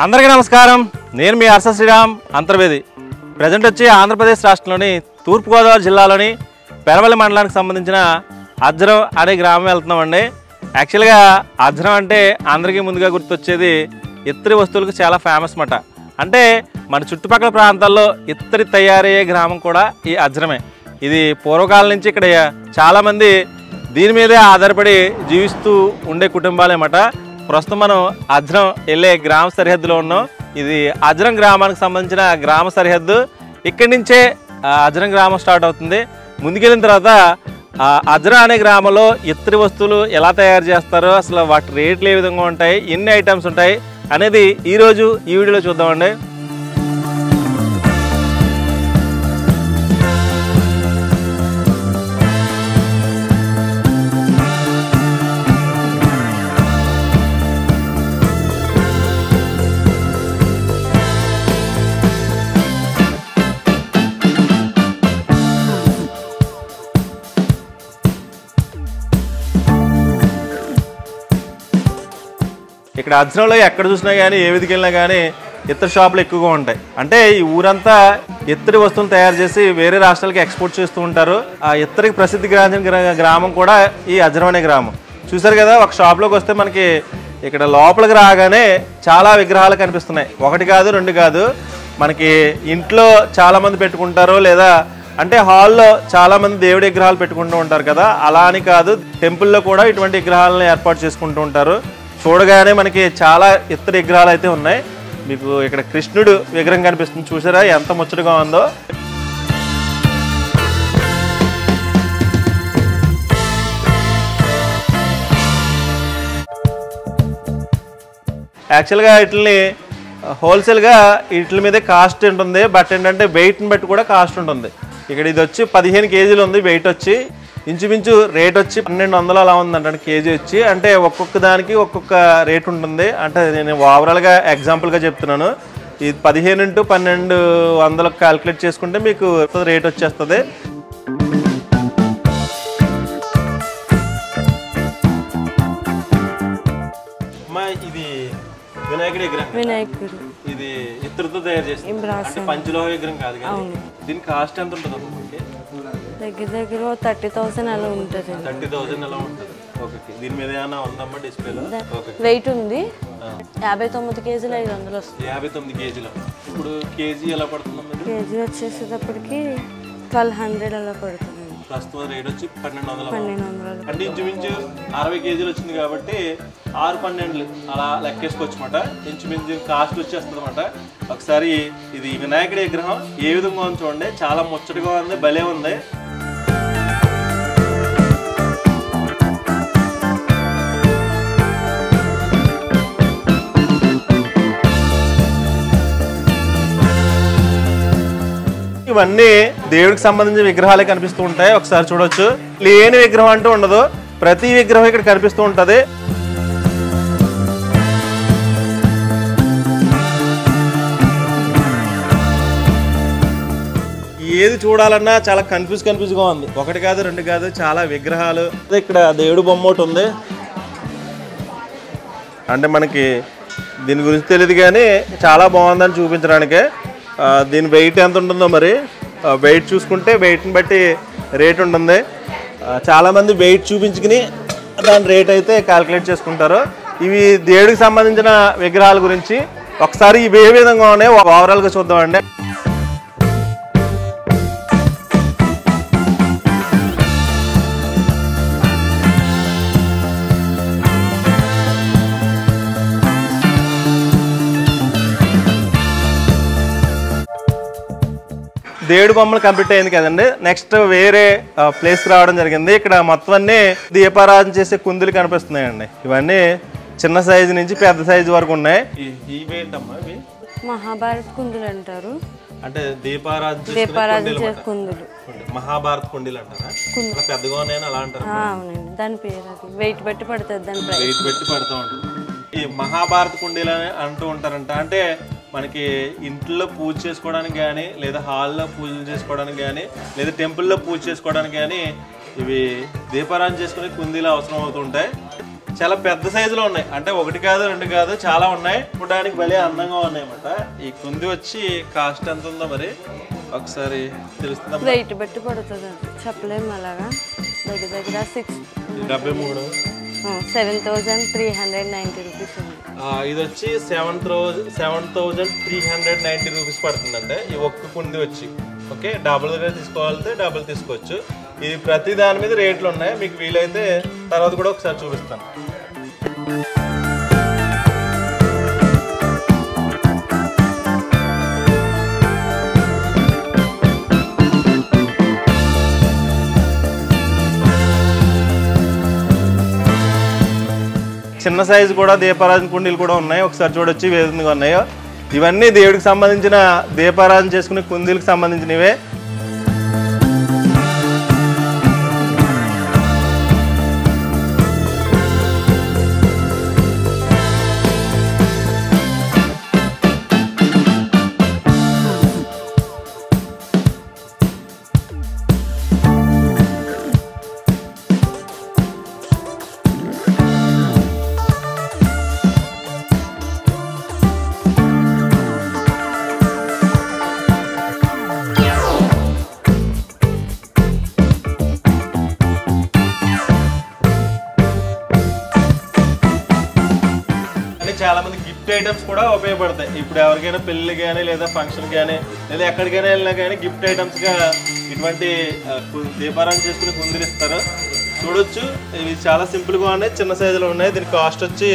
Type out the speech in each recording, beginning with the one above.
అందరికీ నమస్కారం. నేను మీ అర్స శ్రీరామ్ అంతర్వేది. ప్రజెంట్ వచ్చి ఆంధ్రప్రదేశ్ రాష్ట్రంలోని తూర్పుగోదావరి జిల్లాలోని పెరవల్లి మండలానికి సంబంధించిన అజ్రం అనే గ్రామం వెళ్తున్నామండి. యాక్చువల్గా అజ్రం అంటే అందరికీ ముందుగా గుర్తొచ్చేది ఇత్తడి వస్తువులకు చాలా ఫేమస్ మాట. అంటే మన చుట్టుపక్కల ప్రాంతాల్లో ఇత్తడి తయారయ్యే గ్రామం కూడా ఈ అజ్రమే. ఇది పూర్వకాలం నుంచి ఇక్కడ చాలామంది దీని మీదే ఆధారపడి జీవిస్తూ ఉండే కుటుంబాలేమాట. ప్రస్తుతం మనం అజ్రం వెళ్ళే గ్రామ సరిహద్దులో ఉన్నాం. ఇది అజ్రం గ్రామానికి సంబంధించిన గ్రామ సరిహద్దు. ఇక్కడి నుంచే అజ్రం గ్రామం స్టార్ట్ అవుతుంది. ముందుకెళ్ళిన తర్వాత అజ్రం అనే గ్రామంలో ఇత్తడి వస్తువులు ఎలా తయారు చేస్తారో, అసలు వాటి రేట్లు ఏ విధంగా ఉంటాయి, ఎన్ని ఐటమ్స్ ఉంటాయి అనేది ఈరోజు ఈ వీడియోలో చూద్దామండి. ఇక్కడ అజ్రంలో ఎక్కడ చూసినా కానీ, ఏ విధికి వెళ్ళినా కానీ ఇత్తడి షాపులు ఎక్కువగా ఉంటాయి. అంటే ఈ ఊరంతా ఇత్తడి వస్తువులు తయారు చేసి వేరే రాష్ట్రాలకి ఎక్స్పోర్ట్ చేస్తూ ఉంటారు. ఆ ఇత్తడికి ప్రసిద్ధి గాంచిన గ్రామం కూడా ఈ అజ్రం అనే గ్రామం. చూసారు కదా, ఒక షాప్లోకి వస్తే మనకి ఇక్కడ లోపలికి రాగానే చాలా విగ్రహాలు కనిపిస్తున్నాయి. ఒకటి కాదు, రెండు కాదు. మనకి ఇంట్లో చాలామంది పెట్టుకుంటారు, లేదా అంటే హాల్లో చాలామంది దేవుడి విగ్రహాలు పెట్టుకుంటూ ఉంటారు కదా, అలా అని కాదు. టెంపుల్లో కూడా ఇటువంటి విగ్రహాలను ఏర్పాటు చేసుకుంటూ ఉంటారు. చూడగానే మనకి చాలా ఇత్తడి విగ్రహాలు అయితే ఉన్నాయి. మీకు ఇక్కడ కృష్ణుడు విగ్రహం కనిపిస్తుంది, చూసారా ఎంత ముచ్చటగా ఉందో. యాక్చువల్గా వీటిని హోల్సేల్గా వీటి మీదే కాస్ట్ ఉంటుంది. బట్ ఏంటంటే వెయిట్ని బట్టి కూడా కాస్ట్ ఉంటుంది. ఇక్కడ ఇది వచ్చి 15 కేజీలు ఉంది వెయిట్ వచ్చి. ఇంచుమించు రేట్ వచ్చి 1200 అలా ఉందంటే కేజీ వచ్చి. అంటే ఒక్కొక్క దానికి ఒక్కొక్క రేట్ ఉంటుంది. అంటే నేను ఓవరాల్గా ఎగ్జాంపుల్గా చెప్తున్నాను. ఇది 15 × 1200 క్యాలిక్యులేట్ చేసుకుంటే మీకు రేట్ వచ్చేస్తుంది. ఇది వినాయకుడి విగ్రహం. ఇది ఇత్తడితో తయారు చేసి పంచలోహ విగ్రహం కాదు కానీ దీని కాస్ట్ ఎంత ఉంటుంది? దగ్గర దగ్గర 30,000 అలా ఉంటుంది. 30,000 అలా ఉంటుంది. ఓకే, దీని మీద ఏమైనా ఉందమ్మా డిస్ప్లేలో? వెయిట్ ఉంది 59 కేజీలు 500 వస్తుంది. 59 కేజీలు. ఇప్పుడు కేజీ ఎలా పడుతుంది? కేజీ వచ్చేసేటప్పటికి 1200 అలా పడుతుంది. ప్రస్తుతం రేట్ వచ్చి 1200. అంటే ఇంచుమించు 60 కేజీలు వచ్చింది కాబట్టి 6-12 అలా లెక్కేసుకోవచ్చు అన్నమాట. ఇంచుమించు కాస్ట్ వచ్చేస్తుంది అన్నమాట. ఒకసారి ఇది వినాయకుడి విగ్రహం ఏ విధంగా ఉంది చూడండి, చాలా ముచ్చటగా ఉంది, భలే ఉంది. ఇవన్నీ దేవుడికి సంబంధించిన విగ్రహాలే కనిపిస్తూ ఉంటాయి. ఒకసారి చూడొచ్చు. లేని విగ్రహం అంటూ ఉండదు, ప్రతి విగ్రహం ఇక్కడ కనిపిస్తూ ఉంటుంది. ఏది చూడాలన్నా చాలా కన్ఫ్యూజ్గా ఉంది. ఒకటి కాదు, రెండు కాదు, చాలా విగ్రహాలు. ఇక్కడ దేవుడి బొమ్మ ఒకటి ఉంది. అంటే మనకి దీని గురించి తెలియదు కానీ చాలా బాగుందని చూపించడానికే. దీని వెయిట్ ఎంత ఉంటుందో మరి వెయిట్ చూసుకుంటే వెయిట్ని బట్టి రేట్ ఉంటుంది. చాలామంది వెయిట్ చూపించుకుని దాని రేట్ అయితే క్యాల్కులేట్ చేసుకుంటారు. ఇవి దేవుడికి సంబంధించిన విగ్రహాల గురించి. ఒకసారి ఇవి ఏ విధంగా ఉన్నాయో ఓవరాల్గా చూద్దామండి. దేవుడి బొమ్మలు కంప్లీట్ అయింది కదండి. నెక్స్ట్ వేరే ప్లేస్కి రావడం జరిగింది. ఇక్కడ మొత్తం అన్నీ దీపారాధన చేసే కుందులు కనిపిస్తున్నాయండి. ఇవన్నీ చిన్న సైజు నుంచి పెద్ద సైజు వరకు ఉన్నాయి. ఇవేంటమ్మా? ఇవి మహాభారత్ కుందులు అంటారు. అంటే దీపారాధన కుందులు, మహాభారత కుండీలు అంటారా? పెద్దగా ఉన్నాయని అలా అంటారు. అవునండి, దాని పేరు అది. వెయిట్ బట్టి పడుతుంది, దాని వెయిట్ బట్టి పడుతూ ఉంటుంది. ఈ మహాభారత కుండీలు అని అంటూ ఉంటారంట. అంటే మనకి ఇంట్లో పూజ చేసుకోవడానికి కానీ, లేదా హాల్లో పూజలు చేసుకోవడానికి కానీ, లేదా టెంపుల్లో పూజ చేసుకోవడానికి కానీ ఇవి దీపారాధన చేసుకునే కుందీలు అవసరం అవుతుంటాయి. చాలా పెద్ద సైజులో ఉన్నాయి, అంటే ఒకటి కాదు రెండు కాదు చాలా ఉన్నాయి. చూడడానికి భలే అందంగా ఉన్నాయి అన్నమాట. ఈ కుంది వచ్చి కాస్ట్ ఎంత ఉందో మరి ఒకసారి తెలుస్తుందా? వెయిట్ బట్టి పడుతుంది, చెప్పలేము. అలాగా దగ్గర దగ్గర 7,390 రూపీస్ ఉంది. ఇది వచ్చి 7,390 రూపీస్ పడుతుందంటే ఈ ఒక్క కుంది వచ్చి. ఓకే, డబుల్ దగ్గర తీసుకోవాలంటే డబుల్ తీసుకోవచ్చు. ఇది ప్రతి దాని మీద రేట్లు ఉన్నాయి, మీకు వీలైతే తర్వాత కూడా ఒకసారి చూపిస్తాను. చిన్న సైజు కూడా దీపారాధన కుండీలు కూడా ఉన్నాయి, ఒకసారి చూడొచ్చు ఏ విధంగా ఉన్నాయో. ఇవన్నీ దేవుడికి సంబంధించిన దీపారాధన చేసుకునే కుండీలకు సంబంధించినవే. చాలా మంది గిఫ్ట్ ఐటమ్స్ కూడా ఉపయోగపడతాయి. ఇప్పుడు ఎవరికైనా పెళ్లి కానీ లేదా ఫంక్షన్ కానీ లేదా ఎక్కడికైనా వెళ్ళినా కానీ గిఫ్ట్ ఐటమ్స్గా ఇటువంటి దీపారాధన చేసుకుని కుందులు ఇస్తారు. చూడొచ్చు, ఇవి చాలా సింపుల్గా ఉన్నాయి, చిన్న సైజులో ఉన్నాయి. దీని కాస్ట్ వచ్చి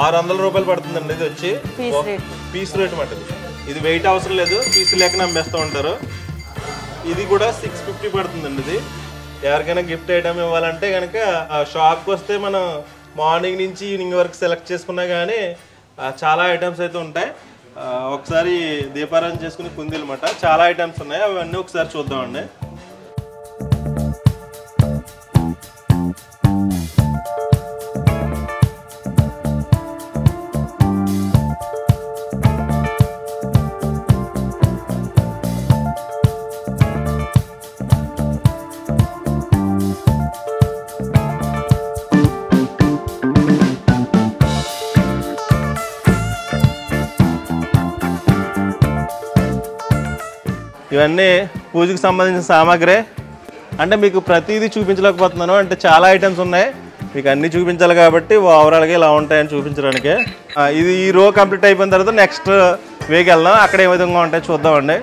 600 రూపాయలు పడుతుందండి. ఇది వచ్చి పీస్ రేట్ మాట. ఇది వెయిట్ అవసరం లేదు, పీస్ లేక అమ్మేస్తూ ఉంటారు. ఇది కూడా 650 పడుతుందండి. ఇది ఎవరికైనా గిఫ్ట్ ఐటమ్ ఇవ్వాలంటే కనుక షాప్కి వస్తే మనం మార్నింగ్ నుంచి ఈవినింగ్ వరకు సెలెక్ట్ చేసుకున్నా కానీ చాలా ఐటమ్స్ అయితే ఉంటాయి. ఒకసారి దీపారాధన చేసుకుని కుందీలు అన్నమాట, చాలా ఐటమ్స్ ఉన్నాయి, అవన్నీ ఒకసారి చూద్దామండి. ఇవన్నీ పూజకు సంబంధించిన సామాగ్రి. అంటే మీకు ప్రతిదీ చూపించలేకపోతున్నాను, అంటే చాలా ఐటమ్స్ ఉన్నాయి, మీకు అన్నీ చూపించాలి కాబట్టి ఓవరాల్గా ఇలా ఉంటాయని చూపించడానికి. ఇది ఈ రో కంప్లీట్ అయిపోయిన తర్వాత నెక్స్ట్ వేకి వెళ్దాం, అక్కడ ఏ విధంగా ఉంటాయో చూద్దామండి.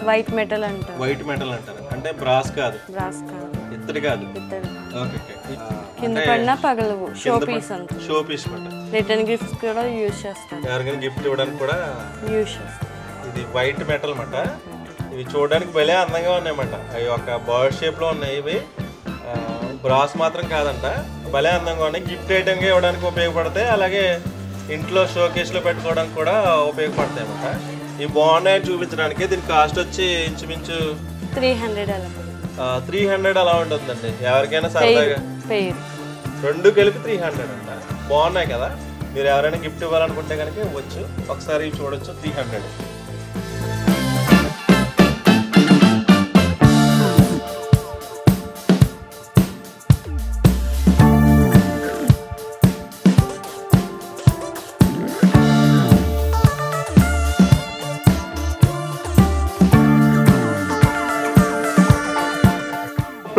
వైట్ మెటల్ అంటారు. వైట్ మెటల్ అంటారు, అంటే బ్రాస్ కాదు, ఇత్తడి కాదు. కింద పడినా పగలవు. షో పీస్ అంతా, షో పీస్ మాట. రిటర్న్ గిఫ్ట్స్ కూడా యూజ్ చేస్తారు, ఎవరికైనా గిఫ్ట్ ఇవ్వడానికి కూడా యూజ్ చేస్తారు. ఇది వైట్ మెటల్ మాట. ఇవి చూడడానికి భలే అందంగా ఉన్నాయన్నమాట. అవి ఒక బర్డ్ షేప్ లో ఉన్నాయి. ఇవి బ్రాస్ మాత్రం కాదంట, భలే అందంగా ఉన్నాయి. గిఫ్ట్ ఐటమ్ గా ఇవ్వడానికి ఉపయోగపడతాయి, అలాగే ఇంట్లో షోకేస్ లో పెట్టుకోవడానికి కూడా ఉపయోగపడతాయి అన్నమాట. ఇవి బాగున్నాయని చూపించడానికి. దీని కాస్ట్ వచ్చి ఇంచుమించు 300 అలా ఉంటుందండి. ఎవరికైనా సరదాగా రెండు కలిపి 300 అంట. బాగున్నాయి కదా, మీరు ఎవరైనా గిఫ్ట్ ఇవ్వాలనుకుంటే కనుక ఇవ్వచ్చు. ఒకసారి చూడొచ్చు 300.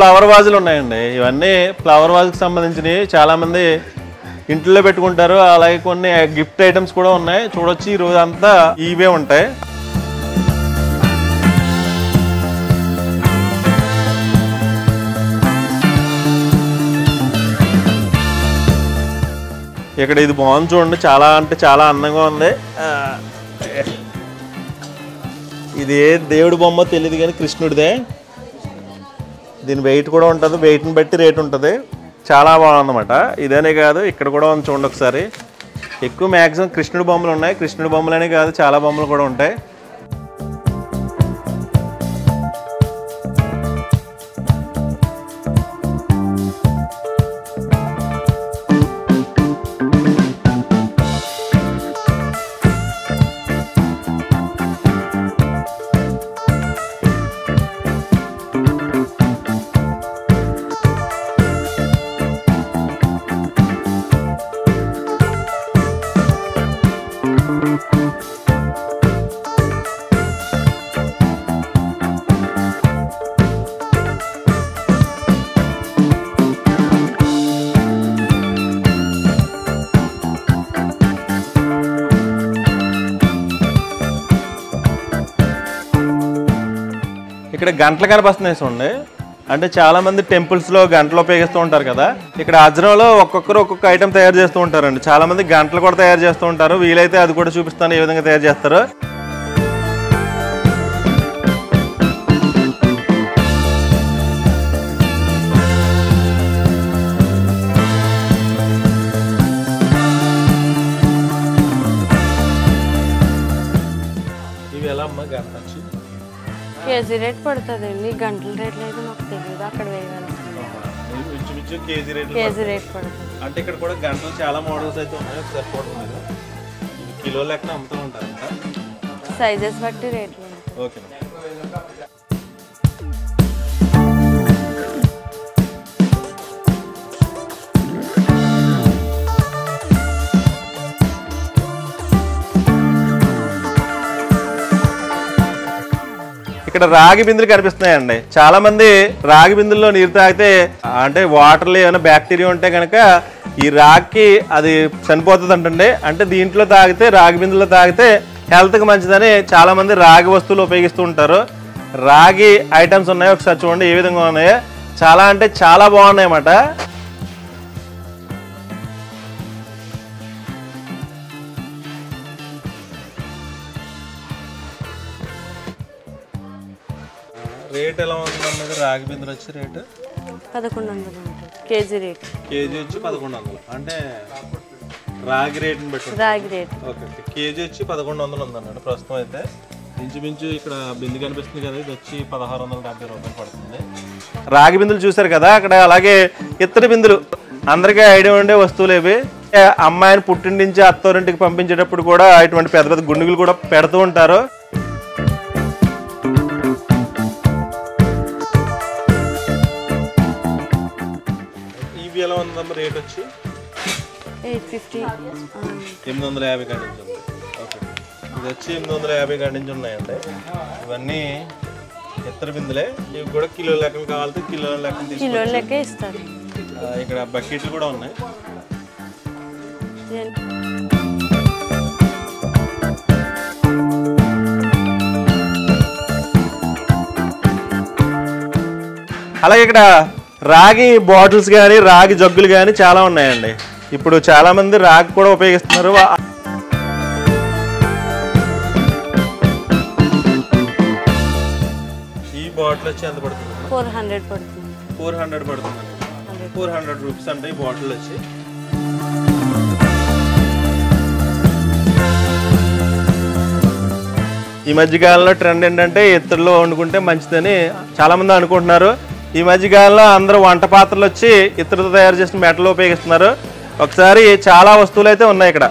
ఫ్లవర్ వాజులు ఉన్నాయండి. ఇవన్నీ ఫ్లవర్ వాజ్కి సంబంధించినవి, చాలామంది ఇంట్లో పెట్టుకుంటారు. అలాగే కొన్ని గిఫ్ట్ ఐటమ్స్ కూడా ఉన్నాయి. చూడొచ్చు, ఈ రోజు అంతా ఇవే ఉంటాయి. ఇక్కడ ఇది బాగుంది చూడండి, చాలా అంటే చాలా అందంగా ఉంది. ఇది ఏ దేవుడి బొమ్మ తెలియదు కానీ కృష్ణుడిదే. దీని వెయిట్ కూడా ఉంటుంది, వెయిట్ని బట్టి రేట్ ఉంటుంది. చాలా బాగుందన్నమాట. ఇదేనే కాదు, ఇక్కడ కూడా ఉంది చూడండి ఒకసారి. ఎక్కువ మ్యాక్సిమం కృష్ణుడి బొమ్మలు ఉన్నాయి. కృష్ణుడి బొమ్మలనే కాదు, చాలా బొమ్మలు కూడా ఉంటాయి. ఇక్కడ గంటలు కనిపిస్తున్నాయి చూడండి. అంటే చాలామంది టెంపుల్స్లో గంటలు ఉపయోగిస్తూ ఉంటారు కదా. ఇక్కడ అజ్రంలో ఒక్కొక్కరు ఒక్కొక్క ఐటెం తయారు చేస్తూ ఉంటారండి. చాలామంది గంటలు కూడా తయారు చేస్తూ ఉంటారు. వీలైతే అది కూడా చూపిస్తాను ఏ విధంగా తయారు చేస్తారో. ఇవి ఎలా అమ్మా గంట వచ్చి కేజీ రేట్ పడుతుందండి. గంటల రేట్లు అయితే మాకు తెలియదు, అక్కడ వేయాలి. కేజీ రేట్ పడుతుంది. అంటే ఇక్కడ కూడా గంటలు చాలా మోడల్స్ అయితే ఉన్నాయి. ఒకసారి చూడండి, కిలో లెక్కన అమ్ముతూ ఉంటారంట. సైజెస్ బట్టి రేట్లు. ఓకే. ఇక్కడ రాగి బిందులు కనిపిస్తున్నాయండి. చాలా మంది రాగి బిందుల్లో నీరు తాగితే అంటే వాటర్లో ఏమైనా బ్యాక్టీరియా ఉంటే కనుక ఈ రాగికి అది చనిపోతుంది అంటండి. అంటే దీంట్లో తాగితే, రాగి బిందులో తాగితే హెల్త్కి మంచిదని చాలా మంది రాగి వస్తువులు ఉపయోగిస్తూ ఉంటారు. రాగి ఐటమ్స్ ఉన్నాయి, ఒకసారి చూడండి ఏ విధంగా ఉన్నాయో. చాలా అంటే చాలా బాగున్నాయి అన్నమాట. రేట్ ఎలా ఉందన్నది రాగి బిందులు వచ్చి రేటు 1100 ఉంటుంది కేజీ రేట్. కేజీ వచ్చి 1100. అంటే రాగి రేట్ని బట్టి రాగి రేట్. ఓకే. కేజీ వచ్చి 1100 ఉందన్నమాట ప్రస్తుతం అయితే. ఇంచుమించు ఇక్కడ బిందు కనిపిస్తుంది కదా, ఇది వచ్చి 1670 రూపాయలు పడుతుంది. రాగి బిందులు చూసారు కదా అక్కడ. అలాగే ఇత్తడి బిందులు అందరికీ ఐడియా ఉండే వస్తువులు ఇవి. అమ్మాయిని పుట్టింటి నుంచి అత్తోరింటికి పంపించేటప్పుడు కూడా ఇటువంటి పెద్ద పెద్ద గుండుగులు కూడా పెడుతూ ఉంటారు. ఎలా ఉందమ్మా రేట్ వచ్చి 850. 850 కాడి నుంచి ఉంది. ఓకే. ఇది వచ్చి 850 కాడి నుంచి ఉన్నాయండి. ఇవన్నీ ఇత్తడి బిందులే. ఇవి కూడా కిలో లెక్కన కావాలంటే కిలో లెక్కన కిలో లెక్క ఇస్తారు. ఇక్కడ బకెట్లు కూడా ఉన్నాయి. అలాగే ఇక్కడ రాగి బాటిల్స్ కానీ రాగి జగ్గులు కానీ చాలా ఉన్నాయండి. ఇప్పుడు చాలా మంది రాగి కూడా ఉపయోగిస్తున్నారు. ఈ బాటిల్ వచ్చి ఎంత పడుతుంది? 400 పడుతుంది. 400 పడుతుంది. 400 రూపీస్ అంటే ఈ బాటిల్ వచ్చి. ఈ మధ్యకాలంలో ట్రెండ్ ఏంటంటే ఇత్తడిలో వండుకుంటే మంచిదని చాలా మంది అనుకుంటున్నారు. ఈ మధ్యకాలంలో అందరూ వంట పాత్రలు వచ్చి ఇత్తడితో తయారు చేసిన మెటల్ ఉపయోగిస్తున్నారు. ఒకసారి చాలా వస్తువులు అయితే ఉన్నాయి ఇక్కడ.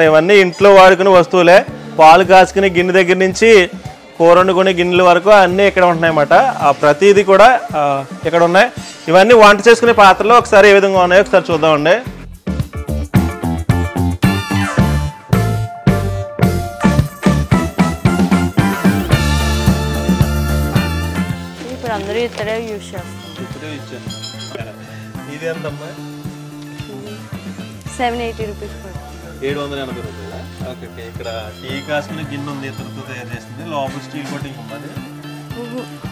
ఇవన్నీ ఇంట్లో వాడుకునే వస్తువులే. పాలు కాసుకునే గిన్నె దగ్గర నుంచి కూర వండుకునే గిన్నెల వరకు అన్నీ ఇక్కడ ఉంటున్నాయన్నమాట. ప్రతిదీ కూడా ఇక్కడ ఉన్నాయి. ఇవన్నీ వంట చేసుకునే పాత్రలు. ఒకసారి ఏ విధంగా ఉన్నాయో ఒకసారి చూద్దామండి. అందరూ ఇత్తడే యూజ్ చేస్తారు. ఇది ఎంతమ్మా? 780 రూపీస్ పడుతుంది. 780 రూపాయల. ఓకే. ఇక్కడ టీ కాసుకునే గిన్నె ఉంది, ఇత్తడితో తయారు చేస్తుంది. లోపల స్టీల్ కోటింగ్ ఉన్నది.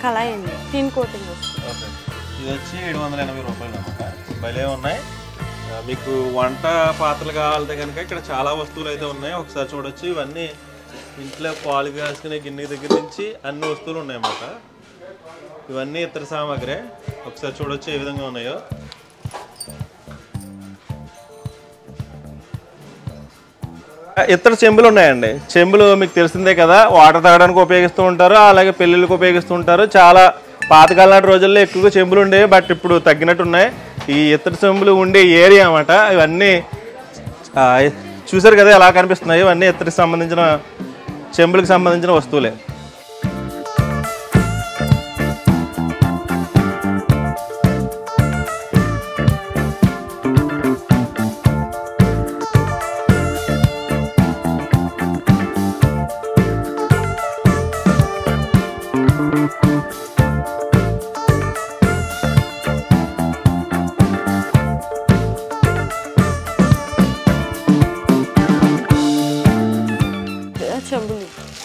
కళాయి అండి, టిన్ కోటింగ్ వస్తుంది. ఓకే. ఇది వచ్చి 780 రూపాయలు అన్నమాట. భలే ఉన్నాయి. మీకు వంట పాత్రలు కావాలంటే కనుక ఇక్కడ చాలా వస్తువులు అయితే ఉన్నాయి. ఒకసారి చూడొచ్చు. ఇవన్నీ ఇంట్లో పాలు కాసుకునే గిన్నె దగ్గర నుంచి అన్ని వస్తువులు ఉన్నాయన్నమాట. ఇవన్నీ ఇతర సామాగ్రి. ఒకసారి చూడొచ్చు ఏ విధంగా ఉన్నాయో. ఇతర చెంబులు ఉన్నాయండి. చెంబులు మీకు తెలిసిందే కదా, వాటర్ తాగడానికి ఉపయోగిస్తూ ఉంటారు, అలాగే పెళ్ళిళ్ళకి ఉపయోగిస్తూ ఉంటారు. చాలా పాతకాలం నాటి రోజుల్లో ఎక్కువగా చెంబులు ఉండేవి, బట్ ఇప్పుడు తగ్గినట్టు ఉన్నాయి. ఈ ఇతర చెంబులు ఉండే ఏరియా అన్నమాట. ఇవన్నీ చూసారు కదా ఎలా కనిపిస్తున్నాయి. ఇవన్నీ ఇతరికి సంబంధించిన చెంబులకు సంబంధించిన వస్తువులే.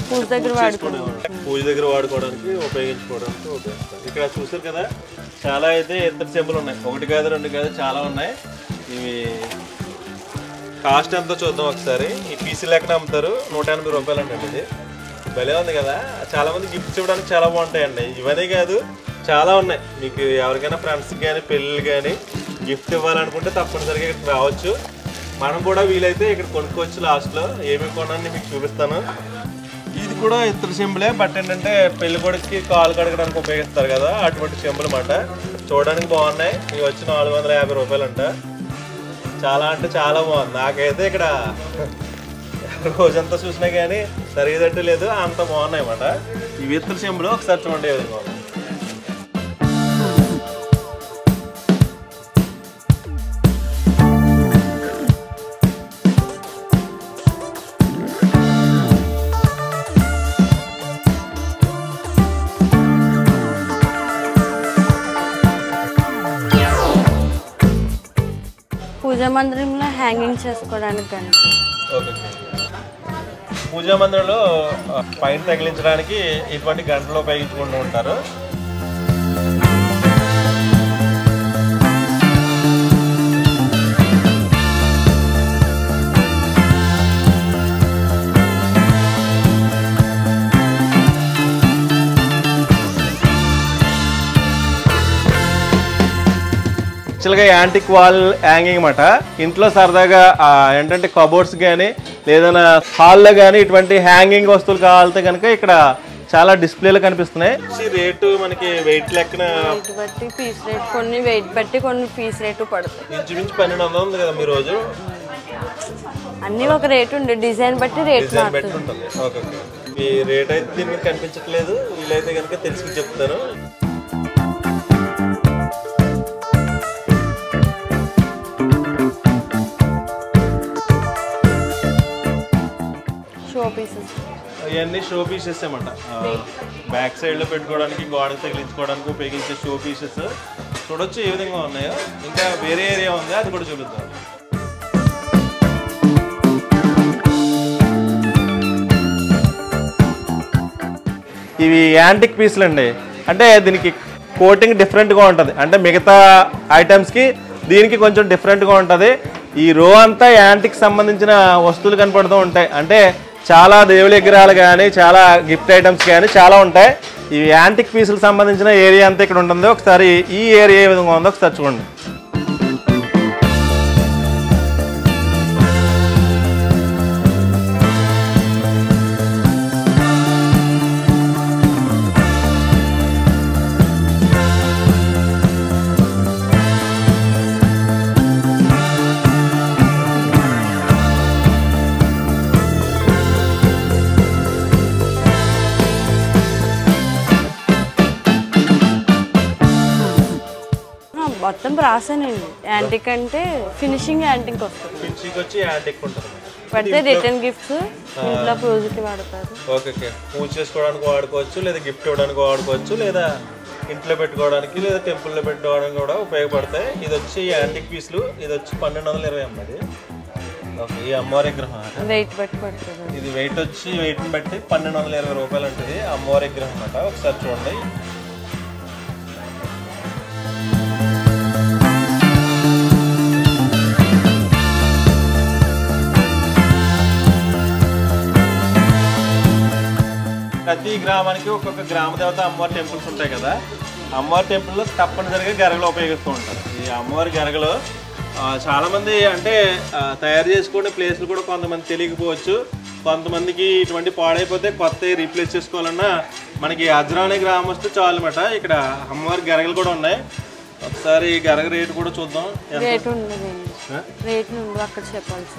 పూజ దగ్గర పూజ దగ్గర వాడుకోవడానికి ఉపయోగించుకోవడానికి ఉపయోగిస్తారు. ఇక్కడ చూసారు కదా చాలా అయితే ఇతర చెంబులు ఉన్నాయి, ఒకటి కాదు రెండు కాదు చాలా ఉన్నాయి. ఇవి కాస్ట్ ఎంతో చూద్దాం ఒకసారి. ఈ పీసీ లెక్కన అమ్ముతారు, 180 రూపాయలు అండి. ఇది భలే ఉంది కదా, చాలా మంది గిఫ్ట్స్ ఇవ్వడానికి చాలా బాగుంటాయండి. ఇవన్నీ కాదు చాలా ఉన్నాయి. మీకు ఎవరికైనా ఫ్రెండ్స్కి కానీ పెళ్ళిళ్ళు కానీ గిఫ్ట్ ఇవ్వాలనుకుంటే తప్పనిసరిగా ఇక్కడ రావచ్చు. మనం కూడా వీలైతే ఇక్కడ కొనుక్కోవచ్చు. లాస్ట్లో ఏమేమి కొనాలని మీకు చూపిస్తాను. ఇది కూడా ఇతర చెంబులే, బట్ ఏంటంటే పెళ్లి కొడుకుకి కాలు కడగడానికి ఉపయోగిస్తారు కదా అటువంటి చెంబులు అన్నమాట. చూడడానికి బాగున్నాయి. ఇవి వచ్చి 450 రూపాయలు అంట. చాలా అంటే చాలా బాగుంది. నాకైతే ఇక్కడ రోజంతా చూసినా కానీ సరిగదంటే లేదు, అంత బాగున్నాయి అన్నమాట. ఇవి ఇతర చెంబులు ఒకసారి చూడండి ఏ విధంగా. పూజా మందిరంలో హ్యాంగింగ్ చేసుకోవడానికి కానీ పూజా మందిరంలో పైన తగిలించడానికి ఇటువంటి గంటలు ఉపయోగించుకుంటూ ఉంటారు. యాక్చువల్గా యాంటిక్ వాల్ హ్యాంగింగ్ అన్నమాట. ఇంట్లో సరదాగా ఏంటంటే కబోర్డ్స్ కానీ లేదన్నా హాల్లో కానీ ఇటువంటి హ్యాంగింగ్ వస్తువులు కావాలితే కనుక ఇక్కడ చాలా డిస్ప్లేలు కనిపిస్తున్నాయి. రేటు మనకి వెయిట్ లెక్కన బట్టి పీస్ రేట్, కొన్ని వెయిట్ బట్టి కొన్ని పీస్ రేటు పడుతుంది. ఇంచుమించు 1200 ఉంది కదా మీ రోజు. అన్ని ఒక రేటు ఉండే, డిజైన్ బట్టి రేట్ ఉంటుంది. ఓకే, ఈ రేట్ అయితే దీని మీద కనిపించట్లేదు. వీలైతే కనుక తెలిసి చెప్తాను. ఇవన్నీ షో పీసెస్ అన్నమాట. బ్యాక్ సైడ్లో పెట్టుకోవడానికి, గోడకు తగిలించుకోవడానికి ఉపయోగించే షో పీసెస్. చూడొచ్చు ఏ విధంగా ఉన్నాయో. ఇంకా వేరే ఏరియా ఉంది, అది కూడా చూపిద్దాం. ఇవి యాంటిక్ పీసులు అండి. అంటే దీనికి కోటింగ్ డిఫరెంట్గా ఉంటుంది. అంటే మిగతా ఐటమ్స్కి దీనికి కొంచెం డిఫరెంట్గా ఉంటుంది. ఈ రో అంతా యాంటిక్ సంబంధించిన వస్తువులు కనపడుతూ ఉంటాయి. అంటే చాలా దేవుడి విగ్రహాలు కానీ చాలా గిఫ్ట్ ఐటమ్స్ కానీ చాలా ఉంటాయి. ఈ యాంటిక్ పీసులకు సంబంధించిన ఏరియా అంతా ఇక్కడ ఉంటుంది. ఒకసారి ఈ ఏరియా ఏ విధంగా ఉందో ఒకసారి చూడండి. మొత్తం రాసానండి. యాంటిక్ అంటే ఫినిషింగ్ యాంటిక్ వస్తుంది. ఫినిషింగ్ వచ్చి యాంటిక్ ఉంటుంది. పడితే రిటర్న్ గిఫ్ట్స్ ఇంట్లో పూజకి వాడతారు. ఓకే, పూజ చేసుకోవడానికి వాడుకోవచ్చు, లేదా గిఫ్ట్ ఇవ్వడానికి వాడుకోవచ్చు, లేదా ఇంట్లో పెట్టుకోవడానికి, లేదా టెంపుల్లో పెట్టుకోవడానికి కూడా ఉపయోగపడతాయి. ఇది వచ్చి యాంటిక్ పీసులు. ఇది వచ్చి 1220 అమ్మది. ఓకే, ఈ అమ్మవారి విగ్రహం వెయిట్ బట్టి పడుతుంది. ఇది వెయిట్ వచ్చి వెయిట్ని బట్టి 1220 రూపాయలు ఉంటుంది. అమ్మవారి విగ్రహం అన్నమాట. ఒకసారి చూడండి. ప్రతి గ్రామానికి ఒక్కొక్క గ్రామ దేవత అమ్మవారి టెంపుల్స్ ఉంటాయి కదా. అమ్మవారి టెంపుల్లో తప్పనిసరిగా గరగలు ఉపయోగిస్తూ ఉంటారు. ఈ అమ్మవారి గరగలు చాలామంది అంటే తయారు చేసుకునే ప్లేస్లు కూడా కొంతమంది తెలియకపోవచ్చు. కొంతమందికి ఇటువంటి పాడైపోతే కొత్త రీప్లేస్ చేసుకోవాలన్నా మనకి అజ్రా అనే గ్రామస్తు చాలు అన్నమాట. ఇక్కడ అమ్మవారి గరగలు కూడా ఉన్నాయి. ఒకసారి గరగ రేటు కూడా చూద్దాం.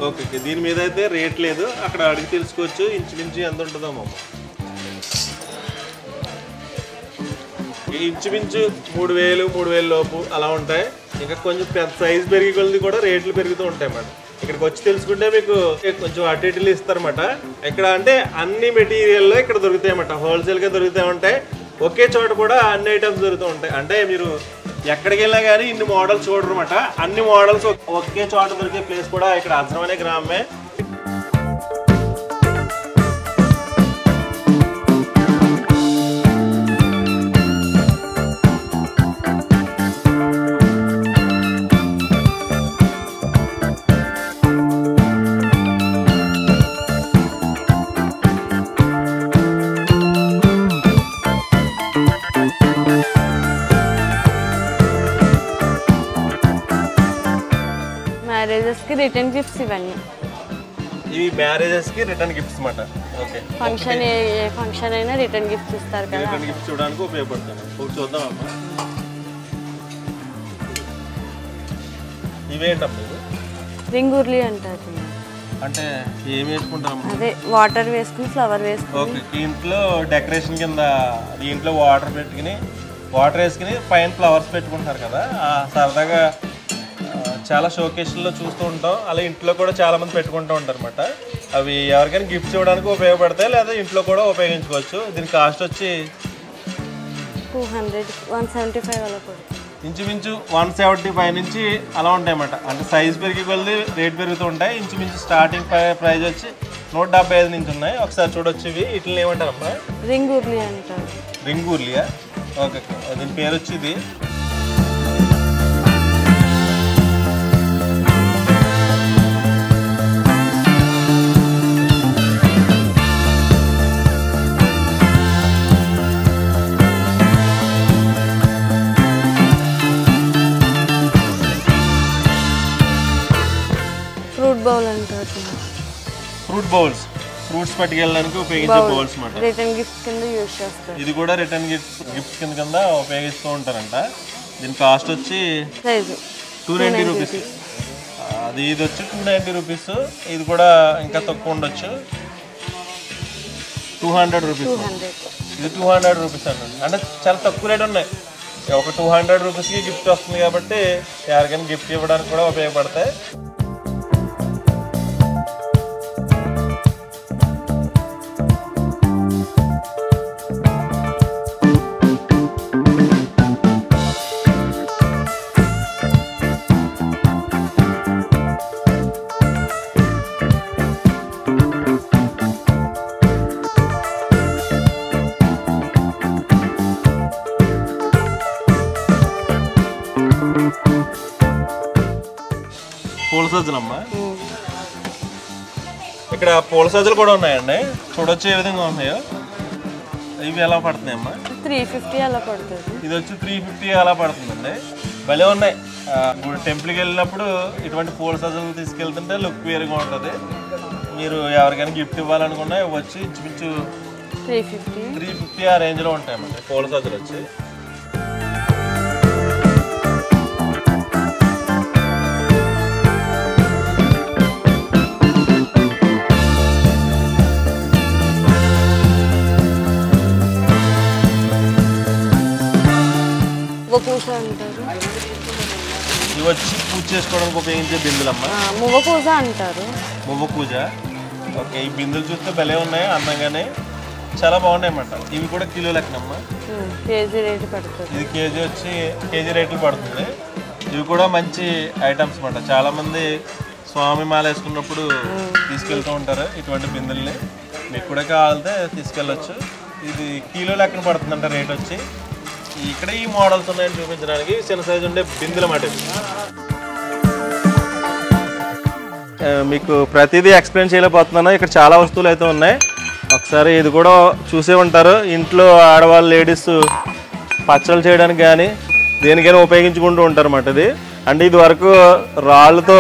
ఓకే, దీని మీద అయితే రేట్ లేదు, అక్కడ అడిగి తెలుసుకోవచ్చు ఇంచుమించు ఎంత ఉంటుందో అమ్మ. ఇంచుమించు 3000 లోపు అలా ఉంటాయి. ఇంకా కొంచెం పెద్ద సైజ్ పెరిగి కొద్ది కూడా రేట్లు పెరుగుతూ ఉంటాయి అన్నమాట. ఇక్కడికి వచ్చి తెలుసుకుంటే మీకు కొంచెం అటు ఇటులు ఇస్తారన్నమాట. ఇక్కడ అంటే అన్ని మెటీరియల్లో ఇక్కడ దొరుకుతాయి అన్నమాట. హోల్సేల్గా దొరుకుతూ ఉంటాయి. ఒకే చోట కూడా అన్ని ఐటమ్స్ దొరుకుతూ ఉంటాయి. అంటే మీరు ఎక్కడికి వెళ్ళినా కానీ ఇన్ని మోడల్స్ చూడరు అన్నమాట. అన్ని మోడల్స్ ఒకే చోట దొరికే ప్లేస్ కూడా ఇక్కడ అజ్రం అనే గ్రామమే. రిటర్న్ గిఫ్ట్స్ ఇవన్నీ. ఇవి మ్యారేజెస్ కి రిటర్న్ గిఫ్ట్స్ అన్నమాట. ఓకే, ఫంక్షన్ ఏ ఫంక్షన్ అయినా రిటర్న్ గిఫ్ట్స్ ఇస్తారు కదా. రిటర్న్ గిఫ్ట్స్ చూడడానికి ఉపయోగపడుతుంది. ఒకటి చూద్దాం అమ్మా. ఇవేంటమ్మా ఇది? రింగ్ ఉర్లి అంటారు. అంటే ఏం వేసుకుంటాం? అదే వాటర్ వేసుకుని ఫ్లవర్ వేసుకుని. ఓకే, ఇంట్లో డెకరేషన్ కింద దీంట్లో వాటర్ పెట్టుకుని వాటర్ వేసుకుని పైన ఫ్లవర్స్ పెట్టుకుంటారు కదా, సరదాగా చాలా షోకేస్లో చూస్తూ ఉంటాం. అలా ఇంట్లో కూడా చాలా మంది పెట్టుకుంటూ ఉంటారు అనమాట. అవి ఎవరికైనా గిఫ్ట్స్ ఇవ్వడానికి ఉపయోగపడతాయి, లేదా ఇంట్లో కూడా ఉపయోగించుకోవచ్చు. దీని కాస్ట్ వచ్చి 200, 175 అలా పడుతుంది. ఇంచుమించు 175 నుంచి అలా ఉంటాయి అన్నమాట. అంటే సైజ్ పెరిగి కొద్ది రేట్ పెరుగుతూ ఉంటాయి. ఇంచుమించు స్టార్టింగ్ ప్రైస్ వచ్చి 175 నుంచి ఉన్నాయి. ఒకసారి చూడొచ్చు. ఇవి వీటిని ఏమంటారమ్మా? రింగ్ ఉర్లి అంటారు. రింగ్ ఉర్లియా? ఓకే, దీని పేరు వచ్చి ఇది. ఫ్రూట్ బౌల్ అంటారు. ఫ్రూట్ బౌల్స్, ఫ్రూట్స్ పట్టుకెళ్ళడానికి ఉపయోగించే బౌల్స్ అన్నమాట. రిటర్న్ గిఫ్ట్ కింద యూజ్ చేస్తారు. ఇది కూడా రిటర్న్ గిఫ్ట్ కింద ఉపయోగిస్తూ ఉంటారంట. దీని కాస్ట్ వచ్చి 290 రూపీస్. అది ఇది వచ్చి 290 రూపీస్. ఇది కూడా ఇంకా తక్కువ ఉండొచ్చు, 200 రూపీస్. ఇది 200 రూపీస్ అండి. అంటే చాలా తక్కువ రేట్ ఉన్నాయి. ఒక 200 రూపీస్కి గిఫ్ట్ వస్తుంది కాబట్టి ఎవరికైనా గిఫ్ట్ ఇవ్వడానికి కూడా ఉపయోగపడతాయి. పూల సజ్జలమ్మా. ఇక్కడ పూల సజ్జలు కూడా ఉన్నాయండి. చూడొచ్చు ఏ విధంగా ఉన్నాయో. ఇవి ఎలా పడుతున్నాయి అమ్మా? 350 అలా పడుతుంది. ఇది వచ్చి 350 అలా పడుతుందండి. భలే ఉన్నాయి. ఇప్పుడు టెంపుల్కి వెళ్ళినప్పుడు ఇటువంటి పూల సజ్జలు తీసుకెళ్తుంటే లుక్ వేరుగా ఉంటుంది. మీరు ఎవరికైనా గిఫ్ట్ ఇవ్వాలనుకున్నా వచ్చి ఇంచుమించు 350 ఆ రేంజ్లో ఉంటాయన్నమాట పూల సజ్జలు వచ్చి. ఇవి వచ్చి పూజ చేసుకోవడానికి ఉపయోగించే బిందులమ్మా. మువ్వ పూజ అంటారు. మువ్వ పూజ. ఓకే, ఈ బిందులు చూస్తే భలే ఉన్నాయి, అందంగానే చాలా బాగున్నాయి అన్నమాట. ఇవి కూడా కిలో లెక్కనమ్మా. కేజీ రేటు పడుతుంది. ఇది కేజీ వచ్చి కేజీ రేట్లు పడుతుంది. ఇవి కూడా మంచి ఐటమ్స్ అన్నమాట. చాలామంది స్వామి మాల వేసుకున్నప్పుడు తీసుకెళ్తూ ఉంటారు ఇటువంటి బిందుల్ని. మీకు కూడా కావాలంటే తీసుకెళ్ళచ్చు. ఇది కిలో లెక్కన పడుతుందంట రేట్ వచ్చి. ఇక్కడ ఈ మోడల్స్ ఉన్నాయని చూపించడానికి చిన్న సైజు ఉండే బిందులు మాట. మీకు ప్రతిదీ ఎక్స్ప్లెయిన్ చేయలేకపోతున్నాను. ఇక్కడ చాలా వస్తువులు అయితే ఉన్నాయి. ఒకసారి ఇది కూడా చూసే ఉంటారు. ఇంట్లో ఆడవాళ్ళు లేడీస్ పచ్చళ్ళు చేయడానికి కానీ దేనికైనా ఉపయోగించుకుంటూ ఉంటారు అన్నమాట. ఇది అంటే ఇది వరకు రాళ్ళతో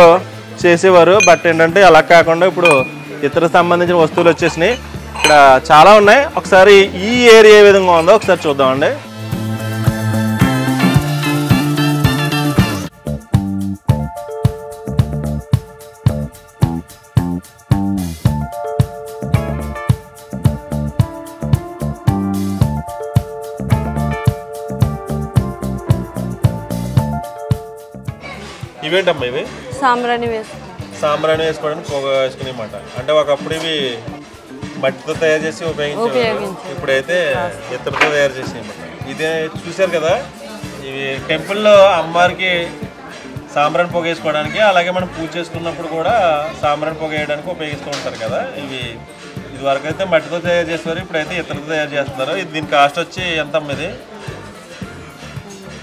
చేసేవారు. బట్ ఏంటంటే అలా కాకుండా ఇప్పుడు ఇతర సంబంధించిన వస్తువులు వచ్చేసినాయి. ఇక్కడ చాలా ఉన్నాయి. ఒకసారి ఈ ఏరియా ఏ విధంగా ఉందో ఒకసారి చూద్దామండి. ఇవేంటమ్మా? ఇవి సాంబ్రాణి వేసుకోవడానికి పొగ వేసుకునేమాట. అంటే ఒకప్పుడు ఇవి మట్టితో తయారు చేసి ఉపయోగించేవారు. ఇప్పుడైతే ఇత్తడితో తయారు చేసేయమాట. ఇదే చూశారు కదా, ఇవి టెంపుల్లో అమ్మవారికి సాంబ్రాణి పొగ వేసుకోవడానికి, అలాగే మనం పూజ చేసుకున్నప్పుడు కూడా సాంబ్రాణి పొగ వేయడానికి ఉపయోగిస్తూ ఉంటారు కదా. ఇది వరకు అయితే మట్టితో తయారు చేసేవారు, ఇప్పుడైతే ఇత్తడితో తయారు చేస్తున్నారు. దీని కాస్ట్ వచ్చి ఎంత అమ్మ? ఇది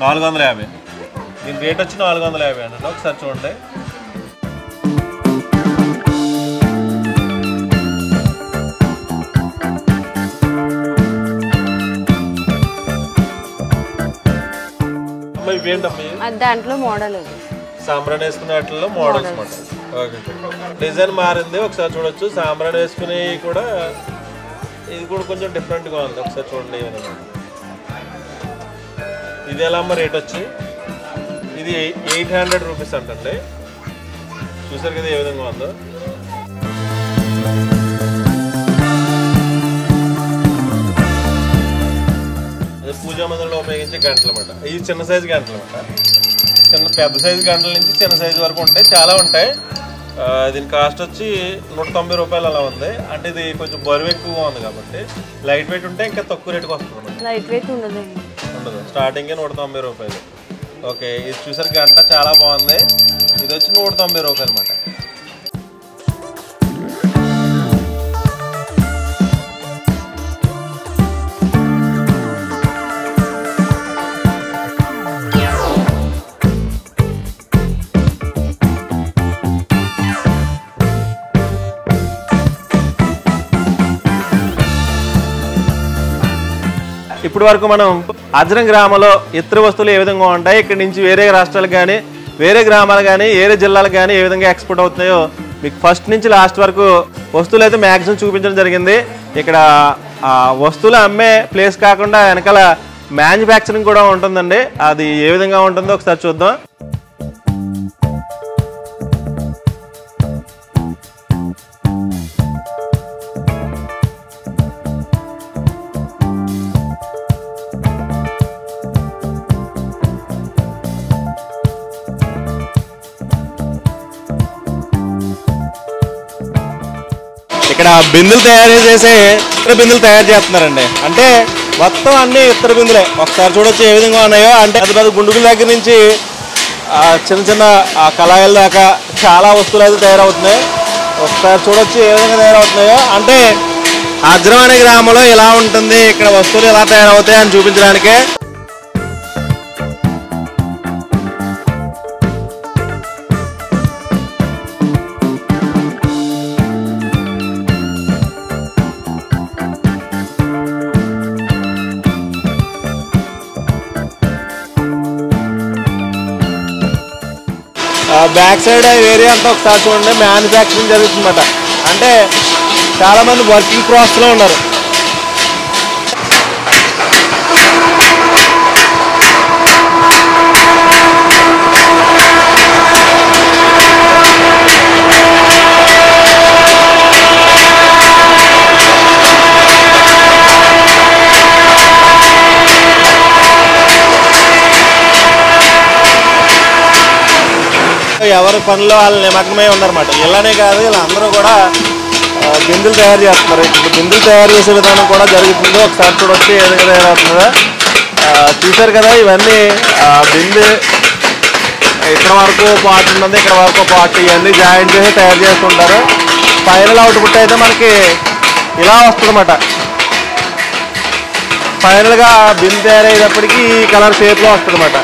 450. దీని రేట్ వచ్చి 450 అన్నట్టు. ఒకసారి చూడండి. దాంట్లో మోడల్ అది సాంబ్రాన్ వేసుకునే వాటిల్లో మోడల్స్ మాట. ఓకే, డిజైన్ మారింది ఒకసారి చూడొచ్చు. సాంబ్రాన్ వేసుకుని కూడా ఇది కూడా కొంచెం డిఫరెంట్గా ఉంది, ఒకసారి చూడండి. ఇది ఎలా అమ్మ రేట్ వచ్చి? ఇది 800 రూపీస్ అంటండి. చూసారు కదా ఏ విధంగా ఉందో. అది పూజా మందిరంలో ఉపయోగించే గంటలు అన్నమాట. ఇవి చిన్న సైజు గంటలు అన్నమాట. పెద్ద సైజు గంటల నుంచి చిన్న సైజు వరకు ఉంటాయి, చాలా ఉంటాయి. దీని కాస్ట్ వచ్చి 190 రూపాయలు అలా ఉంది. అంటే ఇది కొంచెం బరువు ఎక్కువగా ఉంది కాబట్టి లైట్ వెయిట్ ఉంటే ఇంకా తక్కువ రేటుకి వస్తుంది. లైట్ వెయిట్ ఉండదు, స్టార్టింగ్ 190 రూపాయలు. ఓకే, ఇది చూసారు గంట చాలా బాగుంది. ఇది వచ్చి 190 రూపాయలు అన్నమాట. ఇప్పటి వరకు మనం అజ్రం గ్రామంలో ఇతర వస్తువులు ఏ విధంగా ఉంటాయి, ఇక్కడి నుంచి వేరే రాష్ట్రాలకు కానీ వేరే గ్రామాలు కానీ వేరే జిల్లాలకు కానీ ఏ విధంగా ఎక్స్పోర్ట్ అవుతున్నాయో మీకు ఫస్ట్ నుంచి లాస్ట్ వరకు వస్తువులు అయితే మ్యాక్సిమం చూపించడం జరిగింది. ఇక్కడ వస్తువులు అమ్మే ప్లేస్ కాకుండా వెనకాల మ్యానుఫ్యాక్చరింగ్ కూడా ఉంటుందండి. అది ఏ విధంగా ఉంటుందో ఒకసారి చూద్దాం. ఇక్కడ బిందులు తయారు చేసే ఇతర బిందులు తయారు చేస్తున్నారండి. అంటే మొత్తం అన్ని ఇతర బిందులే. ఒకసారి చూడొచ్చు ఏ విధంగా ఉన్నాయో. అంటే పెద్ద పెద్ద గుండుగుల దగ్గర నుంచి చిన్న చిన్న కళాయిల దాకా చాలా వస్తువులు అయితే తయారవుతున్నాయి. ఒకసారి చూడొచ్చు ఏ విధంగా తయారవుతున్నాయో. అంటే అజ్రం అనే గ్రామంలో ఎలా ఉంటుంది, ఇక్కడ వస్తువులు ఎలా తయారవుతాయి అని చూపించడానికే. బ్యాక్ సైడ్ ఏరియా అంతా ఒకసారి చూడండి, మ్యానుఫ్యాక్చరింగ్ జరుగుతుందన్నమాట. అంటే చాలామంది వర్కింగ్ ప్రాసెస్లో ఉన్నారు. ఎవరి పనిలో వాళ్ళు నిమగ్నమై ఉన్నారన్నమాట. ఇలానే కాదు, వీళ్ళందరూ కూడా బిందులు తయారు చేస్తున్నారు. ఇప్పుడు బిందులు తయారు చేసే విధానం కూడా జరుగుతుంది. ఒకసారి చూడొచ్చు ఏ విధంగా తయారవుతుందో. చూసారు కదా, ఇవన్నీ బిందు ఇక్కడ వరకు పార్ట్ ఉన్నది, ఇక్కడ వరకు పార్ట్, ఇవన్నీ జాయింట్ చేసి తయారు చేస్తుంటారు. ఫైనల్ అవుట్పుట్ అయితే మనకి ఇలా వస్తుందన్నమాట. ఫైనల్గా బిందు తయారయ్యేటప్పటికి ఈ కలర్ షేప్లో వస్తుందన్నమాట.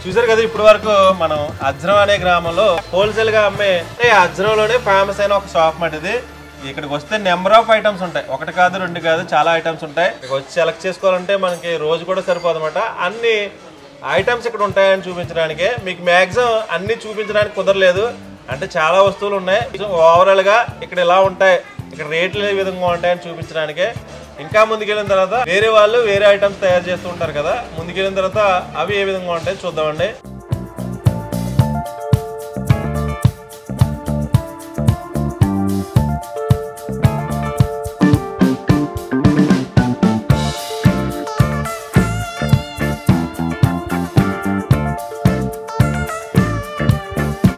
చూసారు కదా, ఇప్పటి వరకు మనం అజ్రం అనే గ్రామంలో హోల్సేల్ గా అమ్మే అజ్రంలోనే ఫేమస్ అయిన ఒక షాప్ మాట ఇది. ఇక్కడికి వస్తే నెంబర్ ఆఫ్ ఐటమ్స్ ఉంటాయి, ఒకటి కాదు రెండు కాదు, చాలా ఐటమ్స్ ఉంటాయి. ఇక్కడికి వచ్చి సెలెక్ట్ చేసుకోవాలంటే మనకి రోజు కూడా సరిపోదు అనమాట. అన్ని ఐటమ్స్ ఇక్కడ ఉంటాయని చూపించడానికే. మీకు మ్యాక్సిమం అన్ని చూపించడానికి కుదరలేదు, అంటే చాలా వస్తువులు ఉన్నాయి. ఓవరాల్ గా ఇక్కడ ఎలా ఉంటాయి, ఇక్కడ రేట్లు ఏ విధంగా ఉంటాయని చూపించడానికే. ఇంకా ముందుకెళ్ళిన తర్వాత వేరే వాళ్ళు వేరే ఐటమ్స్ తయారు చేస్తూ ఉంటారు కదా, ముందుకెళ్ళిన తర్వాత అవి ఏ విధంగా ఉంటాయి చూద్దామండి.